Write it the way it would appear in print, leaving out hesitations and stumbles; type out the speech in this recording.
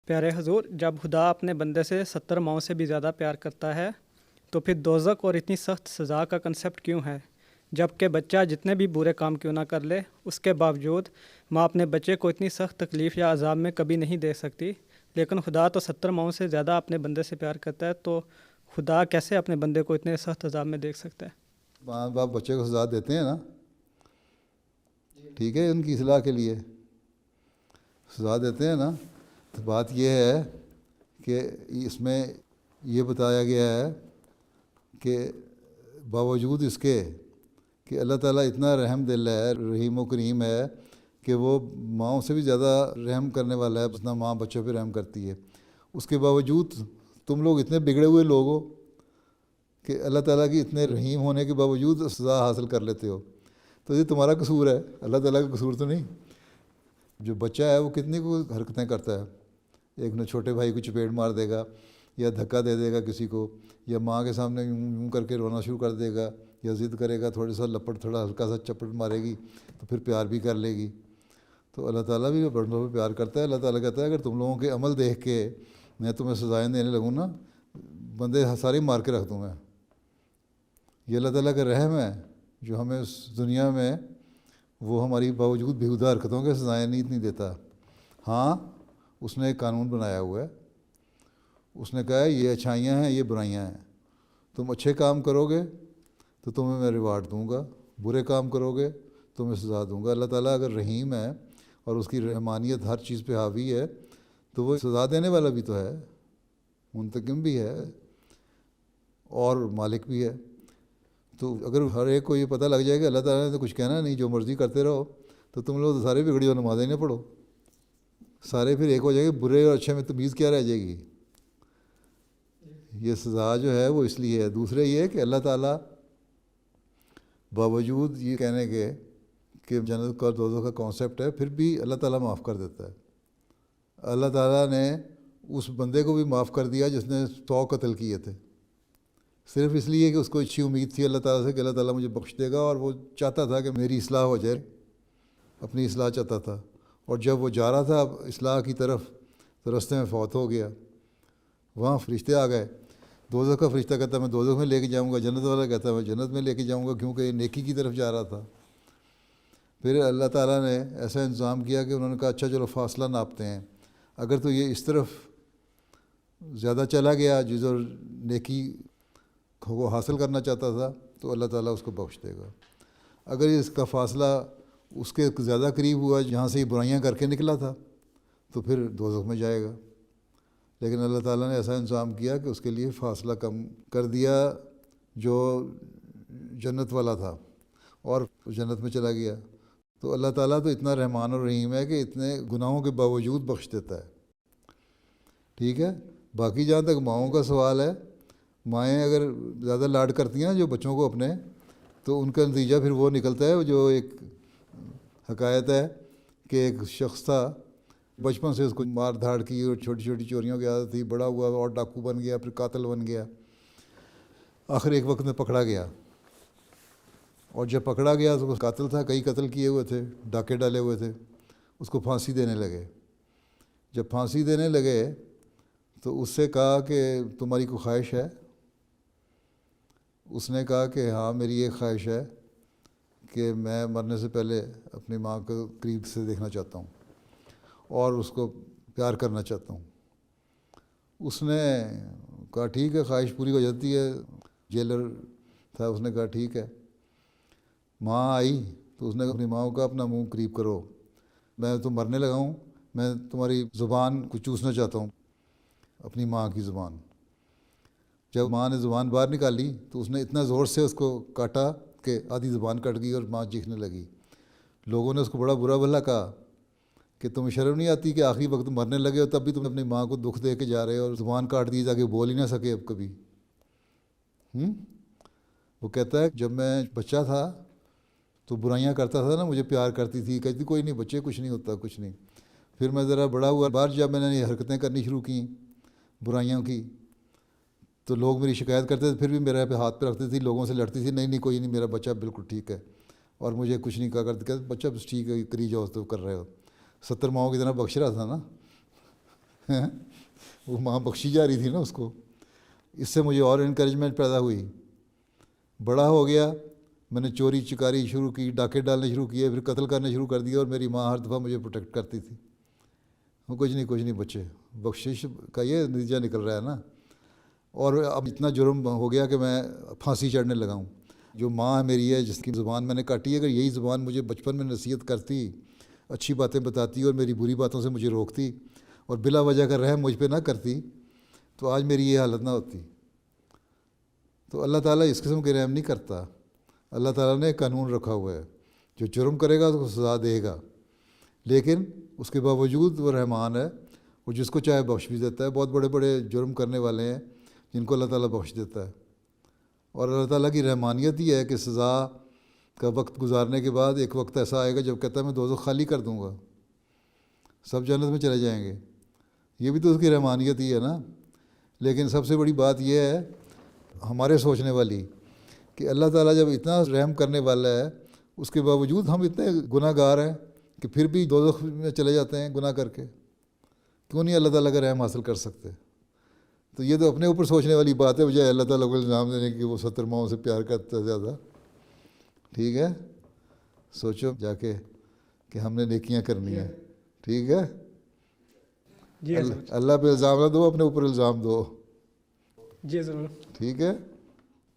پیارے حضور، جب خدا اپنے بندے سے 70 ماؤں سے بھی زیادہ پیار کرتا ہے تو پھر دوزخ اور اتنی سخت سزا کا کنسیپٹ کیوں ہے؟ جبکہ بچہ جتنے بھی برے کام کیوں نہ کر لے، اس کے باوجود ماں اپنے بچے کو اتنی سخت تکلیف یا عذاب میں کبھی نہیں دے سکتی، لیکن خدا تو 70 ماؤں سے زیادہ اپنے بندے سے پیار کرتا ہے، تو خدا کیسے اپنے بندے کو اتنے سخت عذاب میں دیکھ سکتا ہے؟ ماں باپ بچے کو سزا دیتے ہیں نا، ٹھیک ہے، ان کی اصلاح کے لیے سزا دیتے ہیں نا. تو بات یہ ہے کہ اس میں یہ بتایا گیا ہے کہ باوجود اس کے کہ اللہ تعالیٰ اتنا رحم دل ہے، رحیم و کریم ہے کہ وہ ماؤں سے بھی زیادہ رحم کرنے والا ہے، جتنا ماں بچوں پہ رحم کرتی ہے. اس کے باوجود تم لوگ اتنے بگڑے ہوئے لوگ ہو کہ اللہ تعالیٰ کی اتنے رحیم ہونے کے باوجود سزا حاصل کر لیتے ہو. تو یہ تمہارا قصور ہے، اللہ تعالیٰ کا قصور تو نہیں. جو بچہ ہے وہ کتنی کو حرکتیں کرتا ہے، ایک نے چھوٹے بھائی کو چپیٹ مار دے گا، یا دھکا دے دے گا کسی کو، یا ماں کے سامنے یوں کر کے رونا شروع کر دے گا، یا ضد کرے گا، تھوڑا سا لپٹ، تھوڑا ہلکا سا چپٹ مارے گی تو پھر پیار بھی کر لے گی. تو اللہ تعالیٰ بھی بندوں پہ پیار کرتا ہے. اللہ تعالیٰ کہتا ہے اگر تم لوگوں کے عمل دیکھ کے میں تمہیں سزائیں دینے لگوں نا، بندے سارے مار کے رکھ دوں میں. یہ اللہ تعالیٰ کا رحم ہے جو ہمیں اس دنیا میں وہ ہماری باوجود بیہودہ حرکتوں کے سزائیں نہیں اتنی دیتا. ہاں، اس نے ایک قانون بنایا ہوا ہے. اس نے کہا ہے یہ اچھائیاں ہیں، یہ برائیاں ہیں. تم اچھے کام کرو گے تو تمہیں میں ریوارڈ دوں گا، برے کام کرو گے تو میں سزا دوں گا. اللہ تعالیٰ اگر رحیم ہے اور اس کی رحمانیت ہر چیز پہ حاوی ہے تو وہ سزا دینے والا بھی تو ہے، منتقم بھی ہے اور مالک بھی ہے. تو اگر ہر ایک کو یہ پتہ لگ جائے کہ اللہ تعالیٰ نے تو کچھ کہنا نہیں، جو مرضی کرتے رہو، تو تم لوگ سارے بگڑی ہو، نمازیں نہ پڑھو، سارے پھر ایک ہو جائے گے. برے اور اچھے میں تمیز کیا رہ جائے گی؟ یہ سزا جو ہے وہ اس لیے ہے. دوسرے یہ کہ اللہ تعالیٰ باوجود یہ کہنے کے کہ جنت کا دوزخ کا کانسیپٹ ہے، پھر بھی اللہ تعالیٰ معاف کر دیتا ہے. اللہ تعالیٰ نے اس بندے کو بھی معاف کر دیا جس نے 100 قتل کیے تھے، صرف اس لیے کہ اس کو اچھی امید تھی اللہ تعالیٰ سے کہ اللہ تعالیٰ مجھے بخش دے گا، اور وہ چاہتا تھا کہ میری اصلاح ہو جائے، اپنی اصلاح چاہتا تھا. اور جب وہ جا رہا تھا اصلاح کی طرف تو رستے میں فوت ہو گیا. وہاں فرشتے آ گئے. دوزخ کا فرشتہ کہتا ہے میں دوزخ میں لے کے جاؤں گا، جنت والا کہتا ہے میں جنت میں لے کے جاؤں گا، کیونکہ یہ نیکی کی طرف جا رہا تھا. پھر اللہ تعالیٰ نے ایسا انتظام کیا کہ انہوں نے کہا اچھا چلو فاصلہ ناپتے ہیں، اگر تو یہ اس طرف زیادہ چلا گیا جس اور نیکی کو حاصل کرنا چاہتا تھا تو اللہ تعالیٰ اس کو بخش دے گا. اگر اس کا فاصلہ اس کے زیادہ قریب ہوا جہاں سے یہ برائیاں کر کے نکلا تھا تو پھر دوزخ میں جائے گا. لیکن اللہ تعالیٰ نے ایسا انتظام کیا کہ اس کے لیے فاصلہ کم کر دیا جو جنت والا تھا، اور جنت میں چلا گیا. تو اللہ تعالیٰ تو اتنا رحمان و رحیم ہے کہ اتنے گناہوں کے باوجود بخش دیتا ہے. ٹھیک ہے. باقی جہاں تک ماؤں کا سوال ہے، مائیں اگر زیادہ لاڈ کرتی ہیں جو بچوں کو اپنے، تو ان کا نتیجہ پھر وہ نکلتا ہے جو ایک حکایت ہے کہ ایک شخص تھا، بچپن سے اس کو مار دھاڑ کی اور چھوٹی چھوٹی چوریوں کی عادت تھی، بڑا ہوا اور ڈاکو بن گیا، پھر قاتل بن گیا. آخر ایک وقت میں پکڑا گیا، اور جب پکڑا گیا تو وہ قاتل تھا، کئی قتل کیے ہوئے تھے، ڈاکے ڈالے ہوئے تھے. اس کو پھانسی دینے لگے. جب پھانسی دینے لگے تو اس سے کہا کہ تمہاری کوئی خواہش ہے؟ اس نے کہا کہ ہاں میری ایک خواہش ہے کہ میں مرنے سے پہلے اپنی ماں کو قریب سے دیکھنا چاہتا ہوں اور اس کو پیار کرنا چاہتا ہوں. اس نے کہا ٹھیک ہے، خواہش پوری ہو جاتی ہے. جیلر تھا، اس نے کہا ٹھیک ہے. ماں آئی تو اس نے اپنی ماں کو کہا اپنا منہ قریب کرو، میں تو مرنے لگا ہوں، میں تمہاری زبان کو چوسنا چاہتا ہوں، اپنی ماں کی زبان. جب ماں نے زبان باہر نکالی تو اس نے اتنا زور سے اس کو کاٹا کہ آدھی زبان کٹ گئی اور ماں چیخنے لگی. لوگوں نے اس کو بڑا برا بھلا کہا کہ تمہیں شرم نہیں آتی کہ آخری وقت مرنے لگے ہو تب بھی تم اپنی ماں کو دکھ دے کے جا رہے ہو اور زبان کاٹ دی تاکہ بول ہی نہ سکے اب کبھی. وہ کہتا ہے جب میں بچہ تھا تو برائیاں کرتا تھا نا، مجھے پیار کرتی تھی، کہتی کوئی نہیں بچے، کچھ نہیں ہوتا، کچھ نہیں. پھر میں ذرا بڑا ہوا، بار جب میں نے یہ حرکتیں کرنی شروع کیں برائیوں کی تو لوگ میری شکایت کرتے تھے، پھر بھی میرے پہ ہاتھ پہ رکھتی تھی، لوگوں سے لڑتی تھی، نہیں نہیں کوئی نہیں، میرا بچہ بالکل ٹھیک ہے، اور مجھے کچھ نہیں کہا کرتے. کہتے بچہ بس ٹھیک ہے، کری جاؤ تو کر رہے ہو. 70 ماؤں کی طرح بخش رہا تھا نا. وہ ماں بخشی جا رہی تھی نا اس کو. اس سے مجھے اور انکریجمنٹ پیدا ہوئی. بڑا ہو گیا, میں نے چوری چکاری شروع کی, ڈاکے ڈالنے شروع کیے, پھر قتل کرنے شروع کر دیا, اور میری ماں ہر دفعہ مجھے پروٹیکٹ کرتی تھی. وہ کچھ نہیں بچے, بخشش کا یہ نتیجہ نکل رہا ہے نا. اور اب اتنا جرم ہو گیا کہ میں پھانسی چڑھنے لگا ہوں. جو ماں میری ہے, جس کی زبان میں نے کاٹی ہے, اگر یہی زبان مجھے بچپن میں نصیحت کرتی, اچھی باتیں بتاتی اور میری بری باتوں سے مجھے روکتی اور بلا وجہ کا رحم مجھ پہ نہ کرتی, تو آج میری یہ حالت نہ ہوتی. تو اللہ تعالیٰ اس قسم کے رحم نہیں کرتا. اللہ تعالیٰ نے ایک قانون رکھا ہوا ہے, جو جرم کرے گا تو سزا دے گا, لیکن اس کے باوجود وہ رحمان ہے, وہ جس کو چاہے بخش بھی دیتا ہے. بہت بڑے بڑے جرم کرنے والے ہیں جن کو اللہ تعالیٰ بخش دیتا ہے. اور اللہ تعالیٰ کی رحمانیت ہی ہے کہ سزا کا وقت گزارنے کے بعد ایک وقت ایسا آئے گا جب کہتا ہے میں دوزخ خالی کر دوں گا, سب جنت میں چلے جائیں گے. یہ بھی تو اس کی رحمانیت ہی ہے نا. لیکن سب سے بڑی بات یہ ہے ہمارے سوچنے والی, کہ اللہ تعالیٰ جب اتنا رحم کرنے والا ہے, اس کے باوجود ہم اتنے گناہ گار ہیں کہ پھر بھی دوزخ میں چلے جاتے ہیں گناہ کر کے. کیوں نہیں اللہ تعالیٰ کا رحم حاصل کر سکتے؟ تو یہ تو اپنے اوپر سوچنے والی بات ہے, بجائے اللہ تعالیٰ کو الزام دینے کی وہ 70 ماؤں سے پیار کرتا ہے زیادہ. ٹھیک ہے, سوچو جا کے کہ ہم نے نیکیاں کرنی ہیں. ٹھیک ہے, جی اللہ پہ الزام نہ دو, اپنے اوپر الزام دو. جی ضرور. ٹھیک ہے.